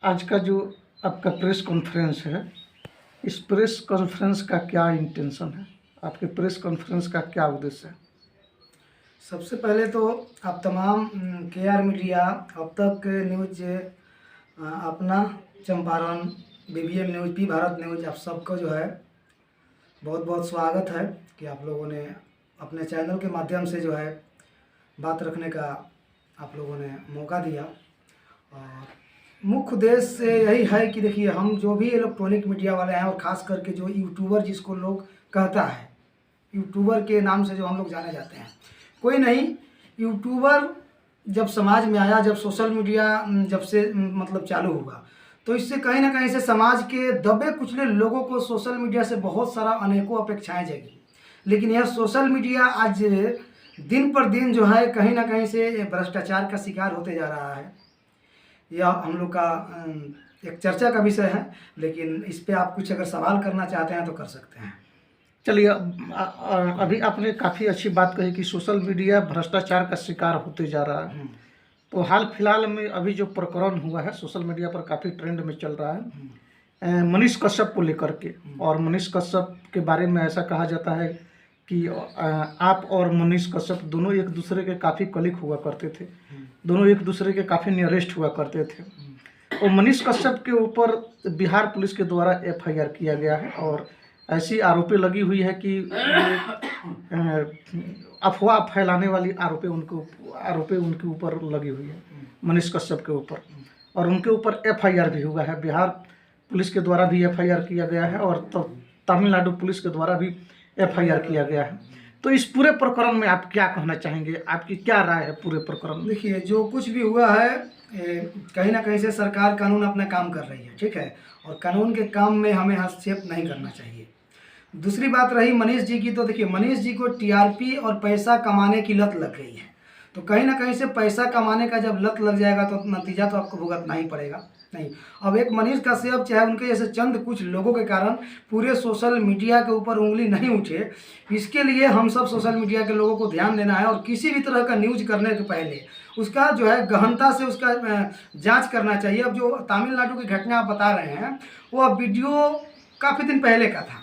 आज का जो आपका प्रेस कॉन्फ्रेंस है, इस प्रेस कॉन्फ्रेंस का क्या इंटेंशन है? आपके प्रेस कॉन्फ्रेंस का क्या उद्देश्य है? सबसे पहले तो आप तमाम केआर मीडिया, अब तक न्यूज, अपना, Champaran, BBN news, P Bharat news, आप सबको जो है बहुत बहुत स्वागत है कि आप लोगों ने अपने चैनल के माध्यम से जो है बात रखने का आप लोगों ने मौका दिया। और मुख्य उद्देश्य यही है कि देखिए, हम जो भी इलेक्ट्रॉनिक मीडिया वाले हैं और ख़ास करके जो यूट्यूबर जिसको लोग कहता है, यूट्यूबर के नाम से जो हम लोग जाने जाते हैं, कोई नहीं। यूट्यूबर जब समाज में आया, जब सोशल मीडिया जब से मतलब चालू हुआ, तो इससे कहीं ना कहीं से समाज के दबे कुचले लोगों को सोशल मीडिया से बहुत सारा अनेकों अपेक्षाएं जगी। लेकिन यह सोशल मीडिया आज दिन पर दिन जो है कहीं ना कहीं से भ्रष्टाचार का शिकार होते जा रहा है। यह हम लोग का एक चर्चा का विषय है, लेकिन इस पे आप कुछ अगर सवाल करना चाहते हैं तो कर सकते हैं। चलिए, अभी आपने काफ़ी अच्छी बात कही कि सोशल मीडिया भ्रष्टाचार का शिकार होते जा रहा है। तो हाल फिलहाल में अभी जो प्रकरण हुआ है सोशल मीडिया पर काफ़ी ट्रेंड में चल रहा है, मनीष कश्यप को लेकर के। और मनीष कश्यप के बारे में ऐसा कहा जाता है कि आप और मनीष कश्यप दोनों एक दूसरे के काफ़ी कलीग हुआ करते थे, दोनों एक दूसरे के काफ़ी नियरेस्ट हुआ करते थे। और मनीष कश्यप के ऊपर बिहार पुलिस के द्वारा एफआईआर किया गया है और ऐसी आरोपी लगी हुई है कि अफवाह फैलाने वाली आरोपी उनके ऊपर लगी हुई है, मनीष कश्यप के ऊपर। और उनके ऊपर एफआईआर भी हुआ है, बिहार पुलिस के द्वारा भी एफआईआर किया गया है और तमिलनाडु पुलिस के द्वारा भी एफआईआर किया गया है। तो इस पूरे प्रकरण में आप क्या कहना चाहेंगे? आपकी क्या राय है पूरे प्रकरण में? देखिए, जो कुछ भी हुआ है, कहीं ना कहीं से सरकार कानून अपना काम कर रही है, ठीक है, और कानून के काम में हमें हस्तक्षेप नहीं करना चाहिए। दूसरी बात रही मनीष जी की, तो देखिए, मनीष जी को टीआरपी और पैसा कमाने की लत लग गई है। तो कहीं ना कहीं से पैसा कमाने का जब लत लग जाएगा तो नतीजा तो आपको भुगतना ही पड़ेगा। नहीं, अब एक मनीष कश्यप चाहे उनके जैसे चंद कुछ लोगों के कारण पूरे सोशल मीडिया के ऊपर उंगली नहीं उठे, इसके लिए हम सब सोशल मीडिया के लोगों को ध्यान देना है। और किसी भी तरह का न्यूज करने के पहले उसका जो है गहनता से उसका जांच करना चाहिए। अब जो तमिलनाडु की घटना आप बता रहे हैं, वो वीडियो काफ़ी दिन पहले का था,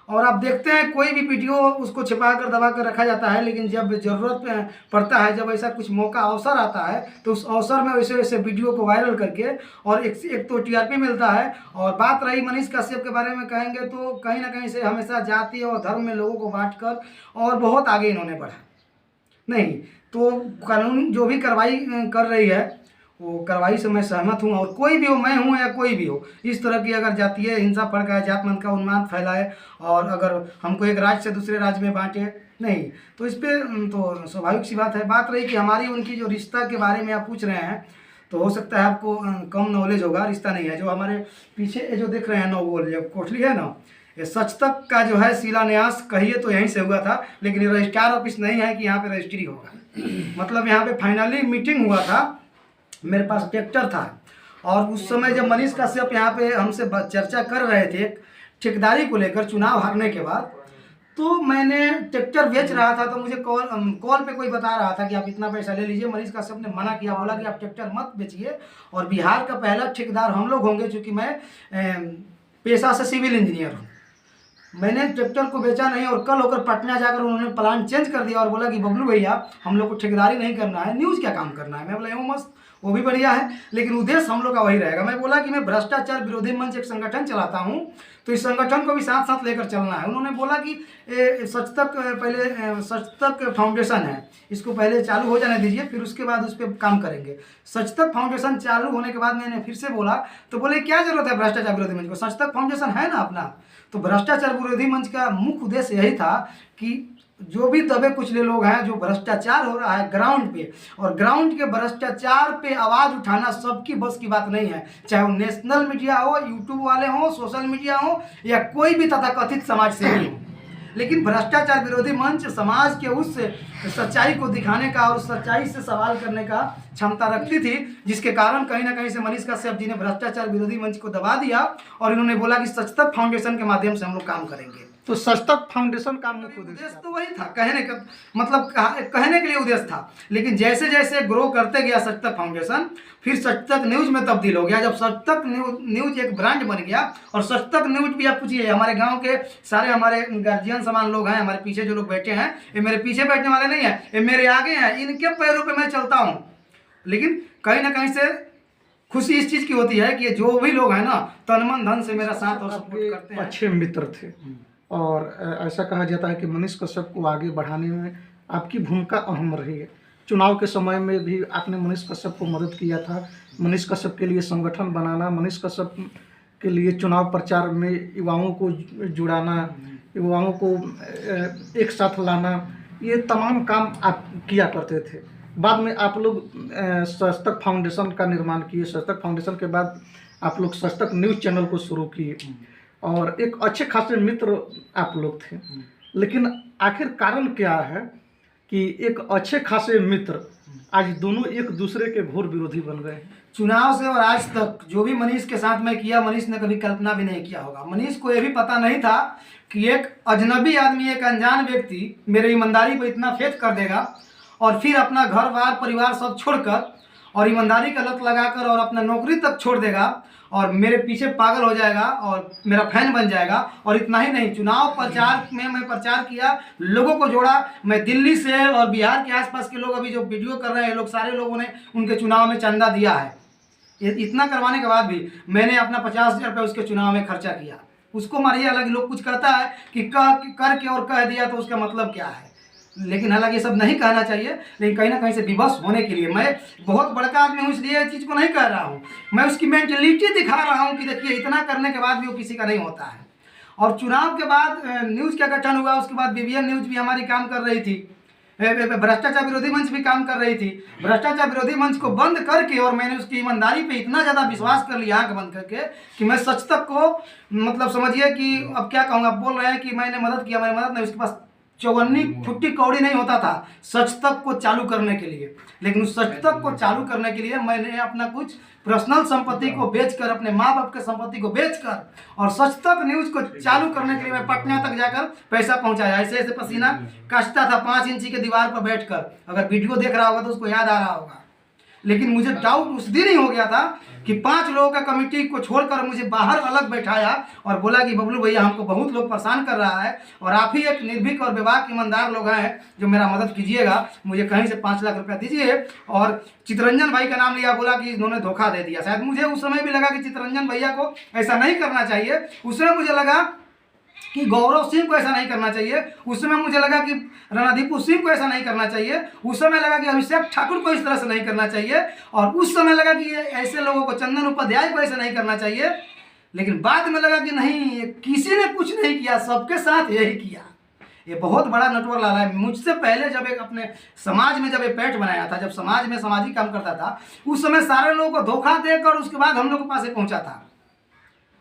और आप देखते हैं कोई भी वीडियो उसको छिपा कर दबा कर रखा जाता है, लेकिन जब ज़रूरत पड़ता है, जब ऐसा कुछ मौका अवसर आता है, तो उस अवसर में वैसे वैसे वीडियो को वायरल करके और एक तो टीआरपी मिलता है। और बात रही मनीष कश्यप के बारे में कहेंगे तो कहीं ना कहीं से हमेशा जाति और धर्म में लोगों को बांट कर और बहुत आगे इन्होंने बढ़ा। नहीं तो कानून जो भी कार्रवाई कर रही है, वो कार्रवाई से मैं सहमत हूँ। और कोई भी हो, मैं हूँ या कोई भी हो, इस तरह की अगर जातीय हिंसा भड़काए, जातमंद का उन्माद फैलाए और अगर हमको एक राज्य से दूसरे राज्य में बांटे, नहीं, तो इस पर तो स्वाभाविक सी बात है। बात रही कि हमारी उनकी जो रिश्ता के बारे में आप पूछ रहे हैं, तो हो सकता है आपको कम नॉलेज होगा। रिश्ता नहीं है, जो हमारे पीछे जो देख रहे हैं नौगोल जो कोठली है ना, ये सच तक का जो है शिलान्यास कहिए तो यहीं से हुआ था, लेकिन ये रजिस्ट्रार ऑफिस नहीं है कि यहाँ पे रजिस्ट्री होगा। मतलब यहाँ पे फाइनली मीटिंग हुआ था, मेरे पास ट्रैक्टर था, और उस समय जब मनीष कश्यप यहाँ पे हमसे चर्चा कर रहे थे ठेकेदारी को लेकर चुनाव हारने के बाद, तो मैंने ट्रैक्टर बेच रहा था, तो मुझे कॉल पे कोई बता रहा था कि आप इतना पैसा ले लीजिए। मनीष कश्यप ने मना किया, बोला कि आप ट्रैक्टर मत बेचिए, और बिहार का पहला ठेकेदार हम लोग होंगे, क्योंकि मैं पेशा से सिविल इंजीनियर हूँ। मैंने ट्रैक्टर को बेचा नहीं, और कल होकर पटना जाकर उन्होंने प्लान चेंज कर दिया और बोला कि बबलू भैया, हम लोग को ठेकेदारी नहीं करना है, न्यूज़ क्या काम करना है। मैं बोला यूँ मस्त, वो भी बढ़िया है, लेकिन उद्देश्य हम लोग का वही रहेगा। मैं बोला कि मैं भ्रष्टाचार विरोधी मंच एक संगठन चलाता हूँ, तो इस संगठन को भी साथ साथ लेकर चलना है। उन्होंने बोला कि सच तक फाउंडेशन है, इसको पहले चालू हो जाने दीजिए, फिर उसके बाद उस पर काम करेंगे। सच तक फाउंडेशन चालू होने के बाद मैंने फिर से बोला, तो बोले क्या जरूरत है भ्रष्टाचार विरोधी मंच को, सच तक फाउंडेशन है ना अपना। तो भ्रष्टाचार विरोधी मंच का मुख्य उद्देश्य यही था कि जो भी दबे कुचले लोग हैं, जो भ्रष्टाचार हो रहा है ग्राउंड पे, और ग्राउंड के भ्रष्टाचार पे आवाज़ उठाना सबकी बस की बात नहीं है, चाहे वो नेशनल मीडिया हो, यूट्यूब वाले हो, सोशल मीडिया हो, या कोई भी तथाकथित समाज सेवी हो। लेकिन भ्रष्टाचार विरोधी मंच समाज के उस सच्चाई को दिखाने का और सच्चाई से सवाल करने का क्षमता रखती थी, जिसके कारण कहीं ना कहीं से मनीष कश्यप जी ने भ्रष्टाचार विरोधी मंच को दबा दिया, और इन्होंने बोला कि सच तक फाउंडेशन के माध्यम से हम लोग काम करेंगे। तो सस्तक फाउंडेशन का मुख्य उद्देश्य उद्देश्य तो वही था, कहने का मतलब कहने के लिए उद्देश्य था। लेकिन जैसे जैसे ग्रो करते गया सच तक फाउंडेशन, फिर सच तक न्यूज में तब्दील हो गया। जब सच तक न्यूज एक ब्रांड बन गया, और सच तक न्यूज भी आप पूछिए, हमारे गांव के सारे हमारे गार्जियन समान लोग हैं, हमारे पीछे जो लोग बैठे हैं, ये मेरे पीछे बैठने वाले नहीं हैं, ये मेरे आगे हैं, इनके पैरों पर मैं चलता हूँ। लेकिन कहीं ना कहीं से खुशी इस चीज़ की होती है कि जो भी लोग हैं ना, तन मन धन से मेरा साथ और सपोर्ट करते हैं। अच्छे मित्र थे, और ऐसा कहा जाता है कि मनीष कश्यप को आगे बढ़ाने में आपकी भूमिका अहम रही है। चुनाव के समय में भी आपने मनीष कश्यप को मदद किया था। मनीष कश्यप के लिए संगठन बनाना, मनीष कश्यप के लिए चुनाव प्रचार में युवाओं को जुड़ाना, युवाओं को एक साथ लाना, ये तमाम काम आप किया करते थे। बाद में आप लोग सस्तक फाउंडेशन का निर्माण किए। सस्तक फाउंडेशन के बाद आप लोग सस्तक न्यूज़ चैनल को शुरू किए, और एक अच्छे खासे मित्र आप लोग थे। लेकिन आखिर कारण क्या है कि एक अच्छे खासे मित्र आज दोनों एक दूसरे के घोर विरोधी बन गए? चुनाव से और आज तक जो भी मनीष के साथ मैं किया, मनीष ने कभी कल्पना भी नहीं किया होगा। मनीष को यह भी पता नहीं था कि एक अजनबी आदमी, एक अनजान व्यक्ति मेरे ईमानदारी पर इतना फेथ कर देगा, और फिर अपना घर बार परिवार सब छोड़कर और ईमानदारी का लत लगाकर और अपना नौकरी तक छोड़ देगा, और मेरे पीछे पागल हो जाएगा और मेरा फैन बन जाएगा। और इतना ही नहीं, चुनाव प्रचार में मैं प्रचार किया, लोगों को जोड़ा। मैं दिल्ली से और बिहार के आसपास के लोग अभी जो वीडियो कर रहे हैं, लोग सारे लोगों ने उनके चुनाव में चंदा दिया है। इतना करवाने के बाद भी मैंने अपना 50,000 रुपये उसके चुनाव में खर्चा किया। उसको मारिए, हालांकि लोग कुछ कहता है कि करके और कह दिया तो उसका मतलब क्या है, लेकिन हालांकि ये सब नहीं कहना चाहिए। लेकिन कहीं ना कहीं से विवश होने के लिए, मैं बहुत बड़का आदमी हूँ इसलिए ये चीज़ को नहीं कह रहा हूँ, मैं उसकी मेंटलिटी दिखा रहा हूँ कि देखिए इतना करने के बाद भी वो किसी का नहीं होता है। और चुनाव के बाद न्यूज़ का गठन हुआ, उसके बाद BBN न्यूज़ भी हमारी काम कर रही थी, भ्रष्टाचार विरोधी मंच भी काम कर रही थी। भ्रष्टाचार विरोधी मंच को बंद करके और मैंने उसकी ईमानदारी पे इतना ज़्यादा विश्वास कर लिया आँख बंद करके कि मैं सच तक को मतलब समझिए कि अब क्या कहूँगा, बोल रहे हैं कि मैंने मदद किया, मैंने मदद नहीं, उसके पास चौवन्नी फुट्टी कौड़ी नहीं होता था सच तक को चालू करने के लिए। लेकिन उस सच तक को चालू करने के लिए मैंने अपना कुछ पर्सनल संपत्ति को बेचकर, अपने माँ बाप के संपत्ति को बेचकर और सच तक न्यूज़ को चालू करने के लिए मैं पटना तक जाकर पैसा पहुंचाया। ऐसे ऐसे पसीना कचता था 5 इंची के दीवार पर बैठकर। अगर वीडियो देख रहा होगा तो उसको याद आ रहा होगा। लेकिन मुझे डाउट उस दिन ही हो गया था कि 5 लोगों का कमेटी को छोड़कर मुझे बाहर अलग बैठाया और बोला कि बबलू भैया हमको बहुत लोग परेशान कर रहा है, और आप ही एक निर्भीक और बेबाक ईमानदार लोग हैं जो मेरा मदद कीजिएगा, मुझे कहीं से 5 लाख रुपया दीजिए। और चितरंजन भाई का नाम लिया, बोला कि इन्होंने धोखा दे दिया। शायद मुझे उस समय भी लगा कि चितरंजन भैया को ऐसा नहीं करना चाहिए। उस समय मुझे लगा कि गौरव सिंह को ऐसा नहीं करना चाहिए। उस समय मुझे लगा कि रणदीप सिंह को ऐसा नहीं करना चाहिए। उस समय लगा कि अभिषेक ठाकुर को इस तरह से नहीं करना चाहिए। और उस समय लगा कि ऐसे लोगों को, चंदन उपाध्याय को ऐसा नहीं करना चाहिए। लेकिन बाद में लगा कि नहीं, किसी ने कुछ नहीं किया, सबके साथ यही किया। ये बहुत बड़ा नटवर लाला है। मुझसे पहले जब एक अपने समाज में जब एक पैठ बनाया था, जब समाज में सामाजिक काम करता था, उस समय सारे लोगों को धोखा देकर उसके बाद हम लोग के पास पहुंचा था।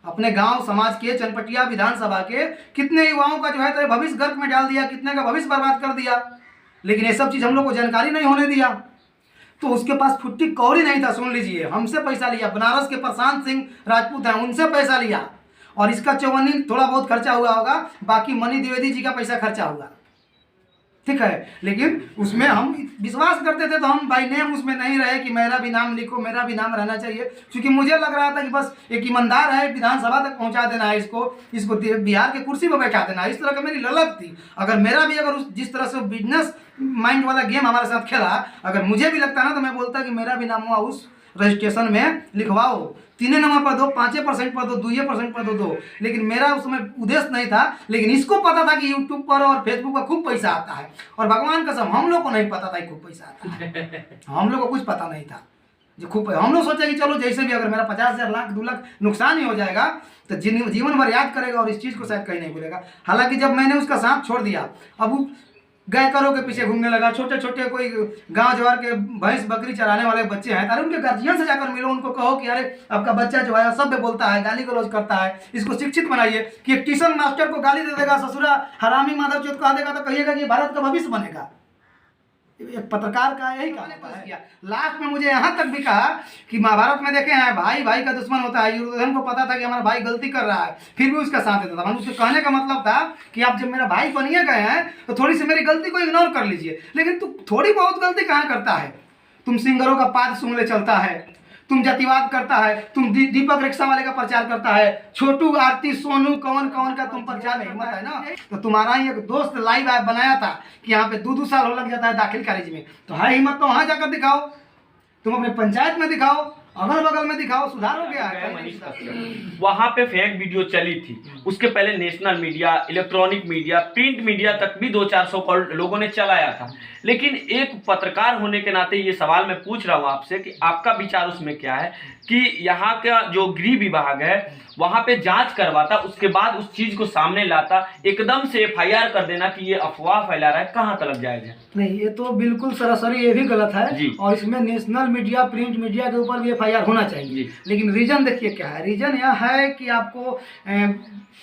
अपने गांव समाज के, चनपटिया विधानसभा के कितने युवाओं का जो है तो भविष्य गर्क में डाल दिया, कितने का भविष्य बर्बाद कर दिया। लेकिन ये सब चीज़ हम लोग को जानकारी नहीं होने दिया। तो उसके पास फुट्टी कौड़ी नहीं था। सुन लीजिए, हमसे पैसा लिया, बनारस के प्रशांत सिंह राजपूत हैं, उनसे पैसा लिया, और इसका चौवन्नी थोड़ा बहुत खर्चा हुआ होगा, बाकी मनी द्विवेदी जी का पैसा खर्चा हुआ, ठीक है। लेकिन उसमें हम विश्वास करते थे, तो हम बाई नेम उसमें नहीं रहे कि मेरा भी नाम लिखो, मेरा भी नाम रहना चाहिए। क्योंकि मुझे लग रहा था कि बस एक ईमानदार है, विधानसभा तक पहुंचा देना है, इसको बिहार के कुर्सी पर बैठा देना है, इस तरह का मेरी ललक थी। अगर मेरा भी, अगर जिस तरह से बिजनेस माइंड वाला गेम हमारे साथ खेला, अगर मुझे भी लगता ना, तो मैं बोलता कि मेरा भी नाम हुआ उस रजिस्ट्रेशन में लिखवाओ, 3 नंबर पर दो, 5% पर दो, 2% पर दो। लेकिन मेरा उस समय उद्देश्य नहीं था। लेकिन इसको पता था कि यूट्यूब पर और फेसबुक पर खूब पैसा आता है, और भगवान कसम हम लोग को नहीं पता था कि खूब पैसा आता है। हम लोग को कुछ पता नहीं था जो खूब। हम लोग सोचे कि चलो जैसे भी, अगर मेरा 50,000, लाख, 2 लाख नुकसान ही हो जाएगा तो जीवन भर याद करेगा और इस चीज़ को शायद कहीं नहीं भूलेगा। हालांकि जब मैंने उसका साथ छोड़ दिया, अब गाय करों के पीछे घूमने लगा। छोटे छोटे कोई गांव जवार के भैंस बकरी चराने वाले बच्चे हैं, अरे उनके गार्जियन से जाकर मिलो, उनको कहो कि अरे आपका बच्चा जो है सब बोलता है, गाली गलौज करता है, इसको शिक्षित बनाइए। कि एक ट्यूशन मास्टर को गाली दे देगा, ससुरा हरामी मादरचोद कहा देगा, तो कहिएगा कि भारत का भविष्य बनेगा। एक पत्रकार का यही काम है। लास्ट में मुझे यहाँ तक भी कहा कि महाभारत में देखे हैं भाई भाई का दुश्मन होता है। दुर्योधन को पता था कि हमारा भाई गलती कर रहा है, फिर भी उसका साथ देता था। मतलब उसके कहने का मतलब था कि आप जब मेरा भाई बनिए गए हैं तो थोड़ी सी मेरी गलती को इग्नोर कर लीजिए। लेकिन तू थोड़ी बहुत गलती कहाँ करता है? तुम सिंगरों का पाद सूंघले चलता है, तुम जातिवाद करता है, तुम दीपक रिक्शा वाले का प्रचार करता है, छोटू आरती सोनू कौन कौन का तुम प्रचार नहीं हिम्मत है ना। तो तुम्हारा ही एक दोस्त लाइव ऐप बनाया था कि यहाँ पे 2-2 साल हो लग जाता है दाखिल कॉलेज में, तो है हिम्मत तो वहाँ जाकर दिखाओ, तुम अपने पंचायत में दिखाओ, अगल बगल में दिखाओ, सुधार हो गया है। वहां पे फेक वीडियो चली थी, उसके पहले national media, electronic media, print media तक भी 200-400 लोगों ने चलाया था। लेकिन एक पत्रकार होने के नाते ये सवाल मैं पूछ रहा हूँ आपसे कि आपका विचार उसमें क्या है कि यहाँ का जो गृह विभाग है वहां पे जांच करवाता, उसके बाद उस चीज को सामने लाता, एकदम से FIR कर देना कि ये अफवाह फैला रहा है, कहाँ तक जायज है? नहीं, ये तो बिल्कुल सरासरी ये भी गलत है जी। और इसमें नेशनल मीडिया, प्रिंट मीडिया के ऊपर भी FIR होना चाहिए। लेकिन रीजन देखिए क्या है। रीजन यह है कि आपको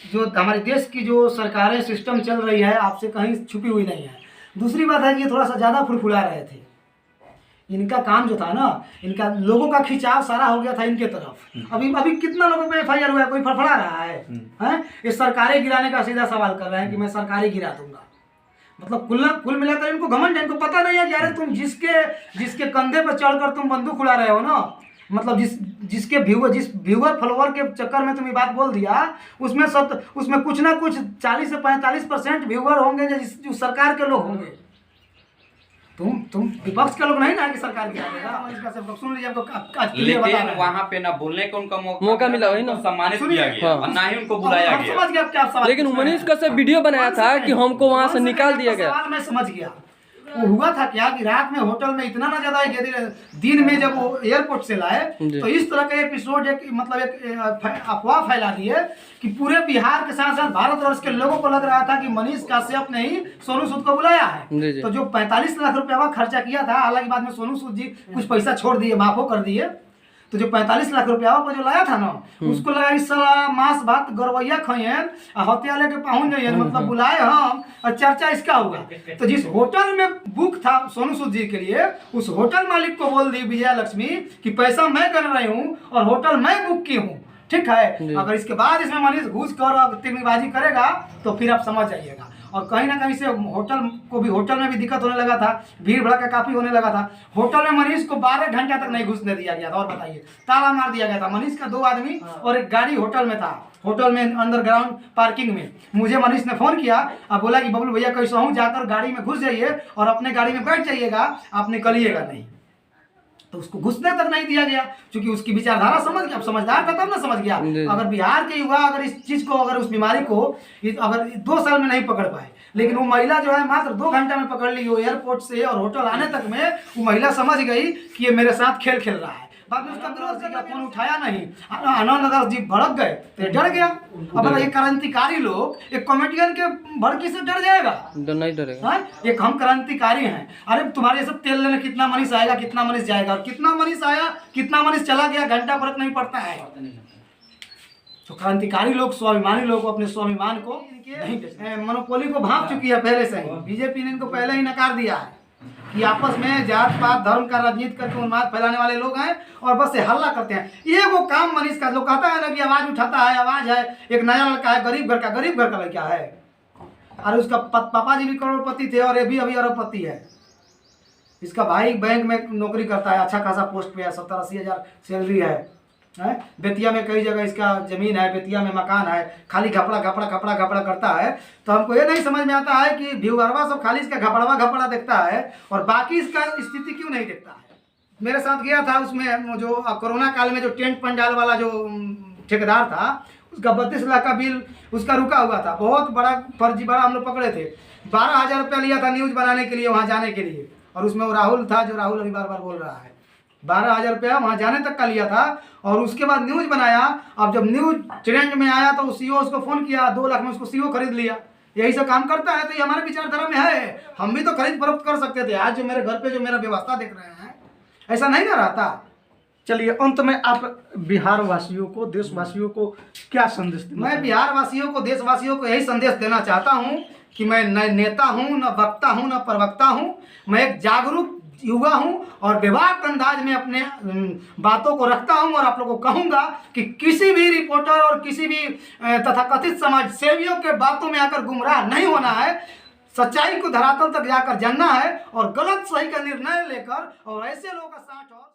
जो हमारे देश की जो सरकारें सिस्टम चल रही है आपसे कहीं छुपी हुई नहीं है। दूसरी बात है कि ये थोड़ा सा ज़्यादा फुलफुला रहे थे। इनका काम जो था ना, इनका लोगों का खिंचाव सारा हो गया था इनके तरफ। अभी कितना लोगों पे FIR हुआ है? कोई फड़फड़ा रहा है? हैं? ये सरकारें गिराने का सीधा सवाल कर रहे हैं कि मैं सरकारें गिरा दूंगा। मतलब कुल मिलाकर इनको घमंड है। इनको पता नहीं है कि अरे तुम जिसके कंधे पर चढ़कर तुम बंदूक उड़ा रहे हो ना, मतलब जिस व्यूअर फॉलोअर के चक्कर में तुम ये बात बोल दिया, उसमें कुछ ना कुछ 40 से 45% व्यूअर होंगे जो सरकार के लोग होंगे। तुम विपक्ष के लोग नहीं ना कि सरकार गिरा देगा। इसका सब सुन लीजिए, आपको लेकिन वहाँ पे ना बोलने का उनका मौका मिला, वही ना सम्मानित किया गया और ना ही उनको बुलाया गया। समझ गया क्या सवाल? लेकिन मनीष कश्यप वीडियो बनाया था कि हमको वहाँ से निकाल दिया गया। सवाल मैं समझ गया। वो हुआ था क्या कि रात में होटल में इतना ना ज्यादा दिन में जब वो एयरपोर्ट से लाए तो इस तरह का एपिसोड एक अफवाह फैला दी है कि पूरे बिहार के साथ साथ भारतवर्ष के लोगों को लग रहा था कि मनीष कश्यप ने ही सोनू सूद को बुलाया है। तो जो 45 लाख रुपया खर्चा किया था, हालांकि बाद में सोनू सूद जी कुछ पैसा छोड़ दिए, माफो कर दिए, तो जो 45 लाख रुपया पर जो लाया था ना, उसको लगा इस साला मांस भात गरवैया खइयन हत्या लेके पहुंच जाइए, मतलब बुलाए हम और चर्चा इसका होगा। तो जिस होटल में बुक था सोनू सूद जी के लिए, उस होटल मालिक को बोल दी विजया लक्ष्मी कि पैसा मैं कर रही हूँ और होटल मैं बुक की हूँ, ठीक है। अगर इसके बाद इसमें मनीष घूस कर तिरंगबाजी करेगा तो फिर आप समझ जाइएगा। और कहीं ना कहीं से होटल में भी दिक्कत होने लगा था, भीड़ भड़का काफी होने लगा था। होटल में मनीष को 12 घंटा तक नहीं घुसने दिया गया था। और बताइए, ताला मार दिया गया था। मनीष का 2 आदमी और एक गाड़ी होटल में था, होटल में अंडरग्राउंड पार्किंग में। मुझे मनीष ने फोन किया और बोला कि बबलू भैया कैसा हूँ, जाकर गाड़ी में घुस जाइए और अपने गाड़ी में बैठ जाइएगा, आप निकलिएगा नहीं। तो उसको घुसने तक नहीं दिया गया, क्योंकि उसकी विचारधारा समझ गया। अब समझदार था तब ना समझ गया। अगर बिहार के युवा अगर इस चीज को, अगर उस बीमारी को अगर 2 साल में नहीं पकड़ पाए, लेकिन वो महिला जो है मात्र 2 घंटा में पकड़ ली। वो एयरपोर्ट से और होटल आने तक में वो महिला समझ गई कि ये मेरे साथ खेल खेल रहा है। बाद में उसका विरोध किया, फोन उठाया नहीं। आनंद दास जी भड़क गए तो डर गया। अब बताइए, क्रांतिकारी लोग एक कॉमेडियन के भड़की से डर जाएगा? नहीं डरेगा। एक हम क्रांतिकारी हैं, अरे तुम्हारे सब तेल लेने कितना मनीष आएगा, कितना मनीष जाएगा, और कितना मनीष आया कितना मनीष चला गया, घंटा फर्क नहीं पड़ता है। तो क्रांतिकारी लोग, स्वाभिमानी लोग अपने स्वाभिमान को नहीं, मोनोपोली को भांप चुकी है पहले से ही। बीजेपी ने इनको पहले ही नकार दिया है कि आपस में जात पात धर्म का राजनीति करके उन्माद फैलाने वाले लोग हैं और बस से हल्ला करते हैं। ये वो काम मनीष का, लोग कहता है ना कि आवाज उठाता है, आवाज है। एक नया लड़का है, गरीब घर का लड़का है, अरे उसका पापा जी भी करोड़पति थे और ये भी अभी अरबपति है। इसका भाई बैंक में नौकरी करता है, अच्छा खासा पोस्ट पे है, 70-80 हज़ार सैलरी है। बेतिया में कई जगह इसका जमीन है, बेतिया में मकान है, खाली घपड़ा करता है। तो हमको ये नहीं समझ में आता है कि व्यूअरवा सब खाली इसका घपड़ा देखता है और बाकी इसका स्थिति क्यों नहीं देखता है। मेरे साथ गया था उसमें जो कोरोना काल में जो टेंट पंडाल वाला जो ठेकेदार था, उसका 32 लाख का बिल उसका रुका हुआ था। बहुत बड़ा फर्जीवाड़ा हम लोग पकड़े थे। 12,000 रुपया लिया था न्यूज बनाने के लिए, वहाँ जाने के लिए। और उसमें वो राहुल था, जो राहुल अभी बार बोल रहा है। 12,000 रुपया वहाँ जाने तक का लिया था और उसके बाद न्यूज बनाया। अब जब न्यूज ट्रेंड में आया तो सीईओ उसको फ़ोन किया, 2 लाख में उसको सीईओ खरीद लिया। यही सब काम करता है। तो ये हमारे विचारधारा में है, हम भी तो खरीद फरोख्त कर सकते थे। आज जो मेरे घर पे जो मेरा व्यवस्था देख रहे हैं, ऐसा नहीं ना रहता। चलिए अंत में आप बिहार वासियों को, देशवासियों को क्या संदेश देना मैं चाहेंगे? बिहार वासियों को, देशवासियों को यही संदेश देना चाहता हूँ कि मैं न नेता हूँ, न वक्ता हूँ, न प्रवक्ता हूँ। मैं एक जागरूक युवा हूँ और बेबाक अंदाज में अपने बातों को रखता हूँ और आप लोगों को कहूँगा कि किसी भी रिपोर्टर और किसी भी तथाकथित समाज सेवियों के बातों में आकर गुमराह नहीं होना है। सच्चाई को धरातल तक जाकर जानना है और गलत सही का निर्णय लेकर और ऐसे लोगों का साथ और